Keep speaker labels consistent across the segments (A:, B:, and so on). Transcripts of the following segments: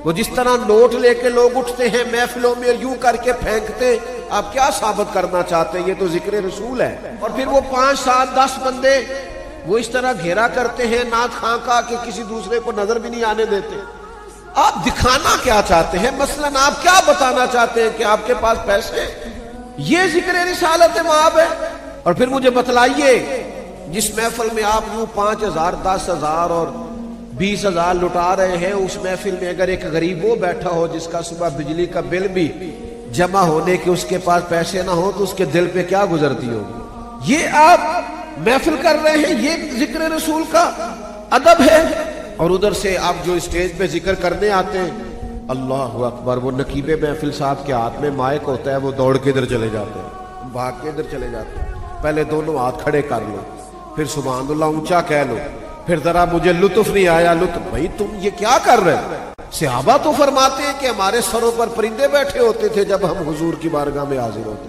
A: وہ جس طرح نوٹ لے کے لوگ اٹھتے ہیں محفلوں میں یوں کر کے پھینکتے، آپ کیا ثابت کرنا چاہتے ہیں؟ یہ تو ذکر رسول ہے۔ اور پھر وہ 5 7 10 بندے وہ اس طرح گھیرا کرتے ہیں نعت خواں کا کہ کسی دوسرے کو نظر بھی نہیں آنے دیتے۔ آپ دکھانا کیا چاہتے ہیں؟ مثلا آپ کیا بتانا چاہتے ہیں کہ آپ کے پاس پیسے؟ یہ ذکر رسالت مآب ہے؟ اور پھر مجھے بتلائیے جس محفل میں آپ یوں 5000 10,000 اور 20,000 لٹا رہے ہیں، اس محفل میں اگر ایک غریب وہ بیٹھا ہو جس کا صبح بجلی کا بل بھی جمع ہونے کے اس کے پاس پیسے نہ ہو تو اس کے دل پہ کیا گزرتی ہوگی؟ یہ آپ محفل کر رہے ہیں، یہ ذکر رسول کا ادب ہے؟ اور ادھر سے آپ جو اسٹیج پہ ذکر کرنے آتے ہیں، اللہ اکبر، وہ نقیب محفل صاحب کے ہاتھ میں مائک ہوتا ہے، وہ دوڑ کے ادھر چلے جاتے ہیں، بھاگ کے ادھر چلے جاتے ہیں، پہلے دونوں ہاتھ کھڑے کر لو، پھر سبحان اللہ اونچا کہہ لو، پھر ذرا مجھے لطف نہیں آیا لطف، بھائی تم یہ کیا کر رہے ہیں؟ صحابہ تو فرماتے ہیں کہ ہمارے سروں پر پرندے بیٹھے ہوتے تھے جب ہم حضور کی بارگاہ میں حاضر ہوتے،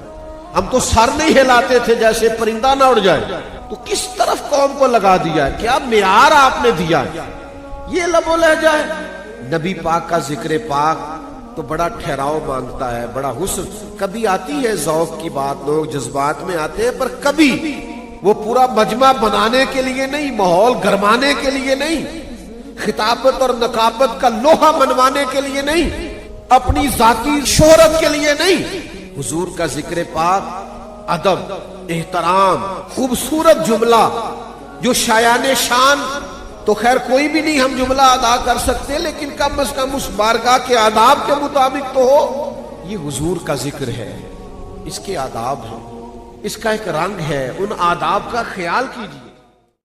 A: ہم تو سر نہیں ہلاتے تھے جیسے پرندہ نہ اڑ جائے۔ تو کس طرف قوم کو لگا دیا ہے؟ کیا معیار آپ نے دیا ہے؟ یہ لب و لہجہ ہے؟ نبی پاک کا ذکر پاک تو بڑا ٹھہراؤ مانگتا ہے، بڑا حسن، کبھی آتی ہے ذوق کی بات، لوگ جذبات میں آتے ہیں، پر کبھی وہ پورا مجمع بنانے کے لیے نہیں، ماحول گرمانے کے لیے نہیں، خطابت اور نقابت کا لوہا منوانے کے لیے نہیں، اپنی ذاتی شہرت کے لیے نہیں۔ حضور کا ذکر پاک ادب، احترام، خوبصورت جملہ جو شایان شان تو خیر کوئی بھی نہیں ہم جملہ ادا کر سکتے، لیکن کم از کم اس بارگاہ کے آداب کے مطابق تو ہو۔ یہ حضور کا ذکر ہے، اس کے آداب ہیں، اس کا ایک رنگ ہے، ان آداب کا خیال کیجیے۔